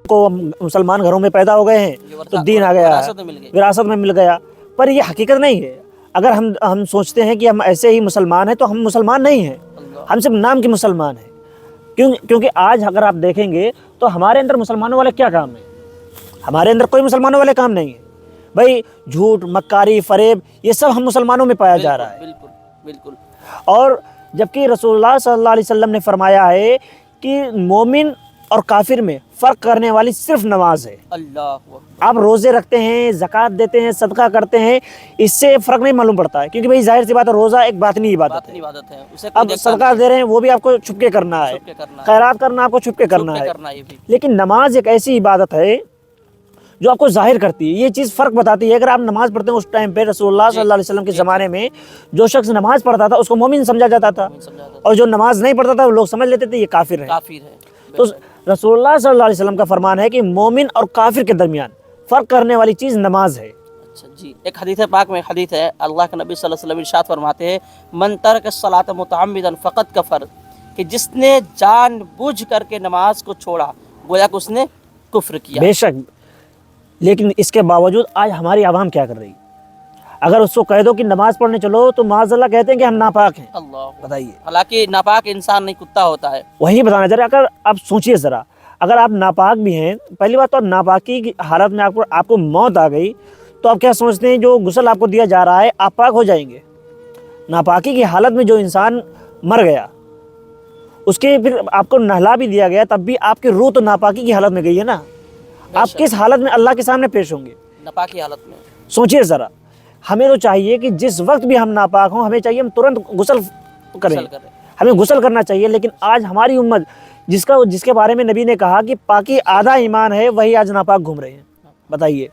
کو मुसलमान घरों में पैदा हो गए हैं तो दीन आ गया है, विरासत में मिल गया, पर ये हकीकत नहीं है। अगर हम सोचते हैं कि हम ऐसे ही मुसलमान हैं तो हम मुसलमान नहीं हैं, हम सिर्फ नाम के मुसलमान हैं। क्योंकि आज अगर आप देखेंगे तो हमारे अंदर मुसलमानों वाले क्या काम है? हमारे अंदर कोई मुसलमानों वाले काम नहीं है भाई। झूठ, मक्कारी, फरेब, ये सब हम मुसलमानों में पाया जा रहा है। बिल्कुल बिल्कुल। और जबकि रसूलुल्लाह सल्लल्लाहु अलैहि वसल्लम ने फरमाया है कि मोमिन और काफिर में फ़र्क करने वाली सिर्फ नमाज है। अल्लाह, आप रोज़े रखते हैं, ज़कात देते हैं, सदका करते हैं, इससे फ़र्क नहीं मालूम पड़ता है, क्योंकि भाई जाहिर सी बात है रोज़ा एक बातनी इबादत है। अब सदका दे रहे हैं वो भी आपको छुप के करना है, खैरात करना आपको छुप के करना है। लेकिन नमाज एक ऐसी इबादत है जो आपको जाहिर करती है, ये चीज़ फ़र्क बताती है। अगर आप नमाज़ पढ़ते हैं, उस टाइम पे रसूलुल्लाह सल्लल्लाहु अलैहि वसल्लम के ज़माने में जो शख्स नमाज़ पढ़ता था उसको मोमिन समझा जाता था, और जो नमाज नहीं पढ़ता था वो लोग समझ लेते थे ये काफिर है। तो रसूलुल्लाह सल्लल्लाहु अलैहि वसल्लम का फरमान है कि मोमिन और काफिर के दरमियान फ़र्क करने वाली चीज़ नमाज है। अच्छा जी, एक हदीस पाक में हदीस है, अल्लाह के नबी सल्लल्लाहु अलैहि वसल्लम इरशाद फरमाते हैं, मन तरक सलात मुतअम्मिदन फ़क़द कफ़र, कि जिसने जानबूझ करके नमाज को छोड़ा गोया कि उसने कुफ्र किया। बेशक, लेकिन इसके बावजूद आज हमारी आवाम क्या कर रही है? अगर उसको कह दो कि नमाज पढ़ने चलो तो माज़अल्लाह कहते हैं कि हम नापाक हैं। अल्लाह, बताइए। हालांकि नापाक इंसान नहीं, कुत्ता होता है। वही बताना चाह रहे। अगर आप सोचिए ज़रा, अगर आप नापाक भी हैं, पहली बात तो नापाकी की हालत में आपको मौत आ गई तो आप क्या समझते हैं जो गुस्ल आपको दिया जा रहा है आप पाक हो जाएंगे? नापाकी की हालत में जो इंसान मर गया उसके फिर आपको नहला भी दिया गया, तब भी आपकी रूह तो नापाकी की हालत में गई है ना। आप किस हालत में अल्लाह के सामने पेश होंगे? नापाकी हालत में। सोचिए ज़रा। हमें तो चाहिए कि जिस वक्त भी हम नापाक हों, हमें चाहिए हम तुरंत गुस्ल करें, हमें गुस्ल करना चाहिए। लेकिन आज हमारी उम्मत जिसके बारे में नबी ने कहा कि पाकी आधा ईमान है, वही आज नापाक घूम रहे हैं। बताइए।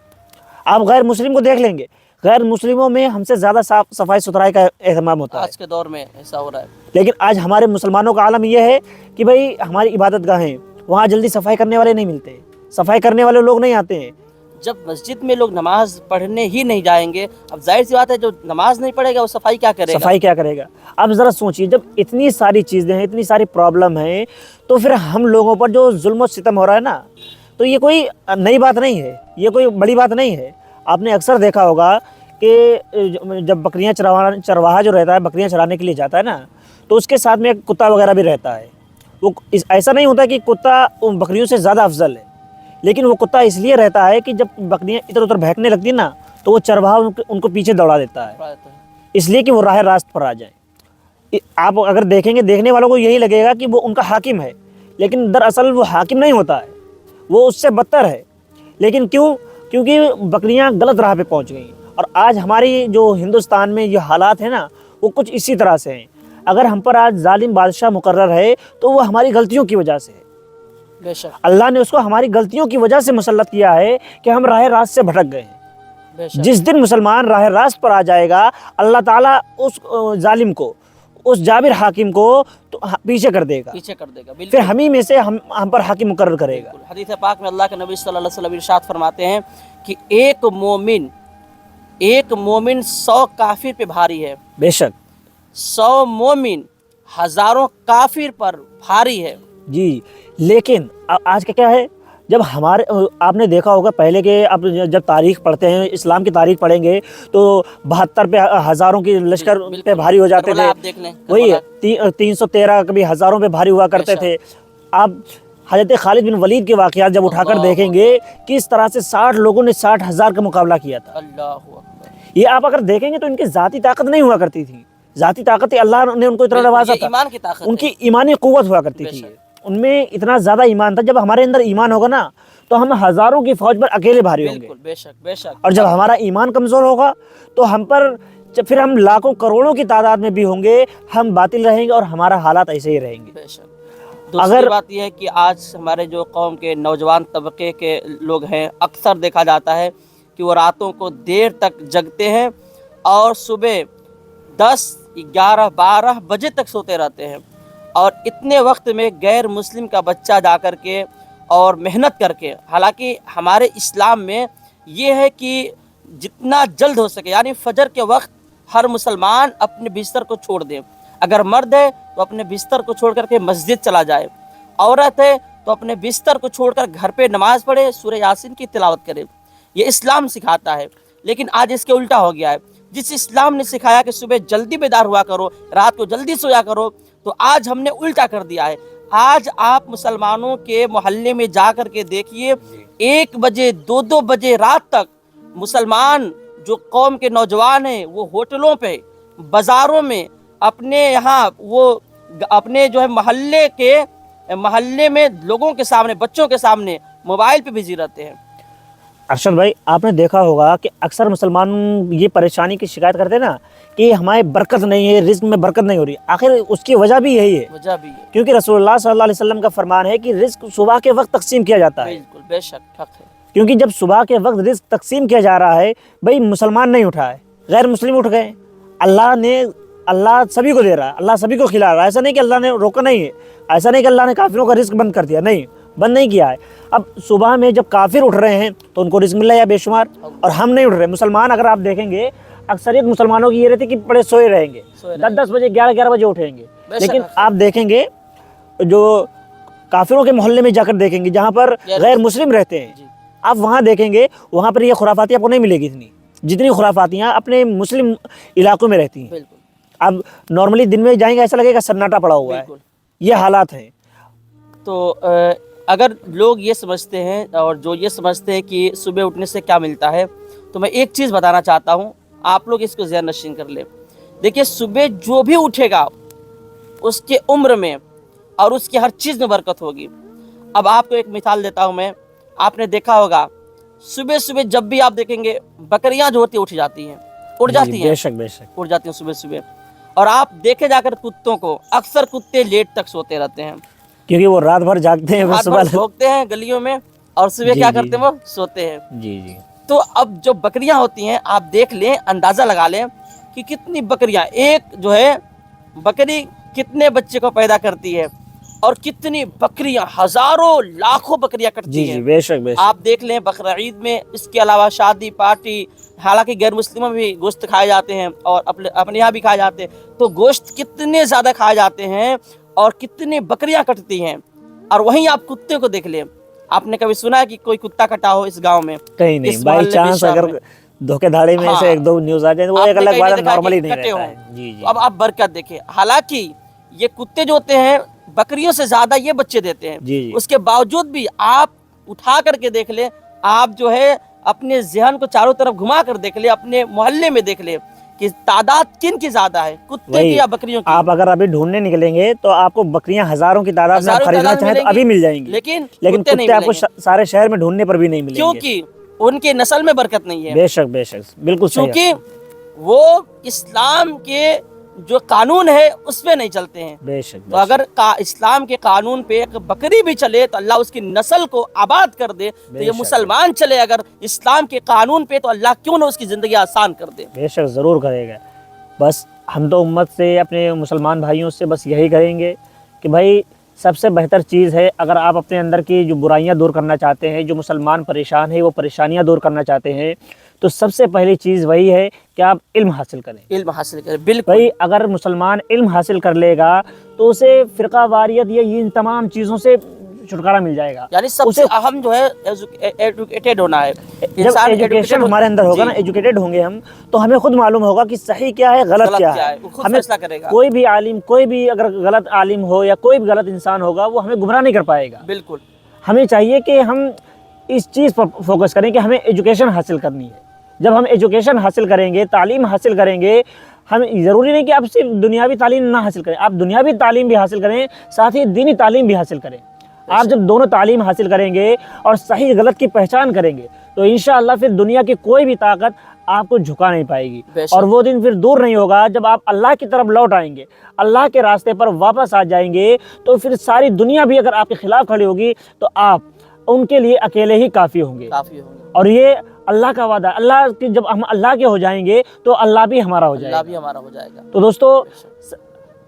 आप गैर मुस्लिम को देख लेंगे, गैर मुस्लिमों में हमसे ज़्यादा साफ सफाई सुथराई का एहतमाम होता है। आज के दौर में ऐसा हो रहा है। लेकिन आज हमारे मुसलमानों का आलम यह है कि भाई हमारी इबादत गाहें, वहाँ जल्दी सफाई करने वाले नहीं मिलते, सफाई करने वाले लोग नहीं आते हैं। जब मस्जिद में लोग नमाज पढ़ने ही नहीं जाएंगे, अब जाहिर सी बात है जो नमाज नहीं पढ़ेगा वो सफाई क्या करेगा? सफाई क्या करेगा? अब ज़रा सोचिए, जब इतनी सारी चीज़ें हैं, इतनी सारी प्रॉब्लम है, तो फिर हम लोगों पर जो जुल्म और सितम हो रहा है ना, तो ये कोई नई बात नहीं है, ये कोई बड़ी बात नहीं है। आपने अक्सर देखा होगा कि जब बकरियां चरवाहा जो रहता है बकरियां चराने के लिए जाता है ना, तो उसके साथ में एक कुत्ता वगैरह भी रहता है। वो ऐसा नहीं होता कि कुत्ता उन बकरियों से ज़्यादा अफजल है, लेकिन वो कुत्ता इसलिए रहता है कि जब बकरियां इधर उधर भटकने लगती हैं ना, तो वो चरवाहा उनको पीछे दौड़ा देता है, इसलिए कि वो राह रास्त पर आ जाए। आप अगर देखेंगे, देखने वालों को यही लगेगा कि वो उनका हाकिम है, लेकिन दरअसल वो हाकिम नहीं होता है, वो उससे बदतर है। लेकिन क्यों? क्योंकि बकरियां गलत राह पे पहुंच गई। और आज हमारी जो हिंदुस्तान में ये हालात है ना, वो कुछ इसी तरह से हैं। अगर हम पर आज जालिम बादशाह मुकर्रर है तो वो हमारी गलतियों की वजह से है। बेशक अल्लाह ने उसको हमारी गलतियों की वजह से मुसल्लत किया है कि हम राह रास्त से भटक गए हैं। जिस दिन मुसलमान राह रास्त पर आ जाएगा, अल्लाह ताला उस जालिम को, उस जाबिर हाकिम को तो पीछे कर देगा। फिर हम ही में से हम पर हाकिम मुकर्रर करेगा। हदीस पाक में अल्लाह के नबी सल्लल्लाहु अलैहि वसल्लम इरशाद फरमाते हैं कि एक मोमिन 100 काफिर पे भारी है। बेशक 100 मोमिन हजारों काफिर पर भारी है जी। लेकिन आज का क्या है, जब आपने देखा होगा पहले के, आप जब तारीख पढ़ते हैं, इस्लाम की तारीख पढ़ेंगे तो 72 पे हज़ारों की लश्कर पे भारी हो जाते थे। वही 313 कभी हज़ारों पे भारी हुआ करते थे। आप हज़रत खालिद बिन वलीद के वाक़यात जब उठाकर देखेंगे, किस तरह से 60 लोगों ने 60,000 का मुकाबला किया था। अल्लाह, ये आप अगर देखेंगे तो इनकी ज़ाती ताकत नहीं हुआ करती थी। ज़ाती ताकत अल्लाह ने उनको इतना नवाजा था, ईमान की ताकत, उनकी ईमानी क़ुव्वत हुआ करती थी, उनमें इतना ज़्यादा ईमान था। जब हमारे अंदर ईमान होगा ना, तो हम हज़ारों की फ़ौज पर अकेले भारी होंगे। बेशक। और जब हमारा ईमान कमज़ोर होगा तो फिर हम लाखों करोड़ों की तादाद में भी होंगे, हम बातिल रहेंगे और हमारा हालात ऐसे ही रहेंगे। दूसरी बात यह है कि आज हमारे जो कौम के नौजवान तबके के लोग हैं, अक्सर देखा जाता है कि वो रातों को देर तक जगते हैं और सुबह 10, 11, 12 बजे तक सोते रहते हैं। और इतने वक्त में गैर मुस्लिम का बच्चा जा कर के और मेहनत करके, हालांकि हमारे इस्लाम में ये है कि जितना जल्द हो सके, यानी फजर के वक्त हर मुसलमान अपने बिस्तर को छोड़ दे। अगर मर्द है तो अपने बिस्तर को छोड़ करके मस्जिद चला जाए, औरत है तो अपने बिस्तर को छोड़कर घर पे नमाज पढ़े, सूरह यासीन की तिलावत करे। ये इस्लाम सिखाता है। लेकिन आज इसके उल्टा हो गया है। जिस इस्लाम ने सिखाया कि सुबह जल्दी बेदार हुआ करो, रात को जल्दी सोया करो, तो आज हमने उल्टा कर दिया है। आज आप मुसलमानों के मोहल्ले में जा कर के देखिए, 1 बजे 2-2 बजे रात तक मुसलमान जो कौम के नौजवान हैं वो होटलों पे, बाज़ारों में, अपने यहाँ वो अपने जो है मोहल्ले में लोगों के सामने, बच्चों के सामने मोबाइल पे बिजी रहते हैं। अरशद भाई, आपने देखा होगा कि अक्सर मुसलमान ये परेशानी की शिकायत करते हैं ना कि हमारे बरकत नहीं है, रिज्क में बरकत नहीं हो रही। आखिर उसकी वजह भी यही है, वजह भी है, क्योंकि रसूलुल्लाह सल्लल्लाहु अलैहि वसल्लम का फरमान है कि रिज्क सुबह के वक्त तकसीम किया जाता है। बिल्कुल, बेशक हक है। क्योंकि जब सुबह के वक्त रिज्क तकसीम किया जा रहा है, भाई मुसलमान नहीं उठा है, गैर मुस्लिम उठ गए। अल्लाह सभी को दे रहा है, अल्लाह सभी को खिला रहा है। ऐसा नहीं कि अल्लाह ने रोका नहीं है, ऐसा नहीं कि अल्लाह ने काफिरों का रिज्क बंद कर दिया, नहीं, बंद नहीं किया है। अब सुबह में जब काफिर उठ रहे हैं तो उनको रिज्क मिल रहा है बेशुमार, और हम नहीं उठ रहे। मुसलमान, अगर आप देखेंगे, अक्सरियत मुसलमानों की ये रहती है कि बड़े सोए रहेंगे, 10-10 बजे 11-11 बजे उठेंगे। लेकिन आप देखेंगे जो काफिरों के मोहल्ले में जाकर देखेंगे, जहाँ पर गैर मुस्लिम रहते हैं, आप वहाँ देखेंगे, वहाँ पर ये खुराफाती आपको नहीं मिलेगी इतनी, जितनी खुराफातियाँ अपने मुस्लिम इलाकों में रहती हैं। अब नॉर्मली दिन में जाएंगे, ऐसा लगेगा सन्नाटा पड़ा हुआ है। ये हालात हैं। तो अगर लोग ये समझते हैं, और जो ये समझते हैं कि सुबह उठने से क्या मिलता है, तो मैं एक चीज़ बताना चाहता हूँ, आप लोग इसको ज़हन नशीन कर ले। देखिए, सुबह जो भी उठेगा उसके उम्र में और उसकी हर चीज़ में बरकत होगी। अब आपको एक मिसाल देता हूँ मैं। आपने देखा होगा, सुबह सुबह जब भी आप देखेंगे, बकरियाँ जो होती उठ जाती हैं, उड़ जाती हैं, बेशक उड़ जाती हैं सुबह सुबह। और आप देखे जाकर कुत्तों को, अक्सर कुत्ते लेट तक सोते रहते हैं, क्योंकि वो रात भर जागते हैं, रात भर भौंकते हैं गलियों में, और सुबह क्या करते हैं, वो सोते हैं। जी। तो अब जो बकरियां होती हैं, आप देख लें, अंदाजा लगा लें कि कितनी बकरियां, एक जो है बकरी कितने बच्चे को पैदा करती है, और कितनी बकरियां, हजारों लाखों बकरियां कटती हैं। बेशक। आप देख लें बकरा ईद में, इसके अलावा शादी पार्टी, हालांकि गैर मुस्लिमों में भी गोश्त खाए जाते हैं और अपने यहाँ भी खाए जाते हैं, तो गोश्त कितने ज़्यादा खाए जाते हैं और कितनी बकरियां कटती हैं। और वहीं आप कुत्ते को देख लें, आपने कभी सुना है कि कोई कुत्ता कटा हो इस गांव में? कहीं नहीं। बाई चांस अगर धोखेधाड़ी में से 1-2 न्यूज़ आ जाए तो वो एक अलग बात है, नॉर्मली नहीं रहता है। जी। अब आप बरकत देखें। हालांकि ये कुत्ते जो होते हैं, बकरियों से ज्यादा ये बच्चे देते हैं। जी। उसके बावजूद भी आप उठा करके देख ले, आप जो है अपने ज़हन को चारों तरफ घुमा कर देख ले, अपने मोहल्ले में देख ले कि तादाद किन की ज्यादा है, कुत्ते की या बकरियों की। आप अगर अभी ढूंढने निकलेंगे तो आपको बकरियां हजारों की तादाद में खरीदना चाहें तो अभी मिल जाएंगी, लेकिन कुत्ते आपको सारे शहर में ढूंढने पर भी नहीं मिलेंगे, क्योंकि उनके नस्ल में बरकत नहीं है। बेशक बिल्कुल सही। क्योंकि वो इस्लाम के जो कानून है उसमें नहीं चलते हैं। बेशक। तो अगर इस्लाम के कानून पे एक बकरी भी चले तो अल्लाह उसकी नस्ल को आबाद कर दे। तो ये मुसलमान चले अगर इस्लाम के कानून पे, तो अल्लाह क्यों ना उसकी ज़िंदगी आसान कर दे। बेशक ज़रूर करेगा। बस हम तो उम्मत से, अपने मुसलमान भाइयों से बस यही कहेंगे कि भाई सबसे बेहतर चीज़ है, अगर आप अपने अंदर की जो बुराइयां दूर करना चाहते हैं, जो मुसलमान परेशान है वो परेशानियां दूर करना चाहते हैं, तो सबसे पहली चीज़ वही है कि आप इल्म हासिल करें। इल्म हासिल करें, बिल्कुल भाई। अगर मुसलमान इल्म हासिल कर लेगा तो उसे फ़िरका वारियत या इन तमाम चीज़ों से छुटकारा मिल जाएगा। यानी सबसे अहम जो है एजुकेटेड होना है। जब एजुकेशन हमारे अंदर होगा ना, एजुकेटेड होंगे हम, तो हमें खुद मालूम होगा कि सही क्या है, गलत क्या है। हमें फैसला करेगा। कोई भी आलिम, कोई भी अगर गलत आलिम हो या कोई भी गलत इंसान होगा, वो हमें गुमराह नहीं कर पाएगा। बिल्कुल। हमें चाहिए कि हम इस चीज़ पर फोकस करें कि हमें एजुकेशन हासिल करनी है। जब हम एजुकेशन हासिल करेंगे, तालीम हासिल करेंगे, हम ज़रूरी नहीं कि आप सिर्फ दुनियावी तालीम ना हासिल करें, आप दुनियावी तालीम भी हासिल करें, साथ ही दीनी तालीम भी हासिल करें। आप जब दोनों तालीम हासिल करेंगे और सही गलत की पहचान करेंगे, तो इंशाअल्लाह फिर दुनिया की कोई भी ताकत आपको झुका नहीं पाएगी। और वो दिन फिर दूर नहीं होगा जब आप अल्लाह की तरफ लौट आएंगे, अल्लाह के रास्ते पर वापस आ जाएंगे, तो फिर सारी दुनिया भी अगर आपके खिलाफ खड़ी होगी तो आप उनके लिए अकेले ही काफ़ी होंगे। और ये अल्लाह का वादा, अल्लाह की जब हम अल्लाह के हो जाएंगे तो अल्लाह भी हमारा हो जाएगा। तो दोस्तों,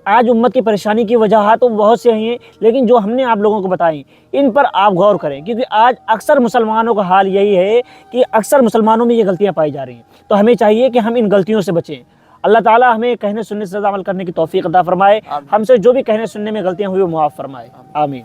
आज उम्मत की परेशानी की वजह तो बहुत से हैं, लेकिन जो हमने आप लोगों को बताई इन पर आप गौर करें, क्योंकि आज अक्सर मुसलमानों का हाल यही है कि अक्सर मुसलमानों में ये गलतियां पाई जा रही हैं। तो हमें चाहिए कि हम इन गलतियों से बचें। अल्लाह ताला हमें कहने सुनने से अमल करने की तौफीक अता फरमाए, हमसे जो भी कहने सुनने में गलतियां हुई वो मुआफ़ फरमाए। आमीन।